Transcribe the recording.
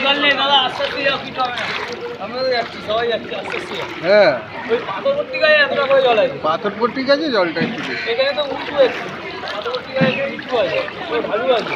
জল নেই দাদা, আস্তে আস্তে যাও, কিছু হবে না। আমরা তো যাচ্ছি, সবাই যাচ্ছি, আস্তে আস্তে যাও। হ্যাঁ, ওই পাথরপট্টি গায়ে এতটা করে জল আছে। পাথরপট্টি গাছে জলটা একটু বেশি। এখানে তো উঁচু আছে, পাথরপট্টি গায়ে একটু উঁচু আছে, ওই ঢালু আছে।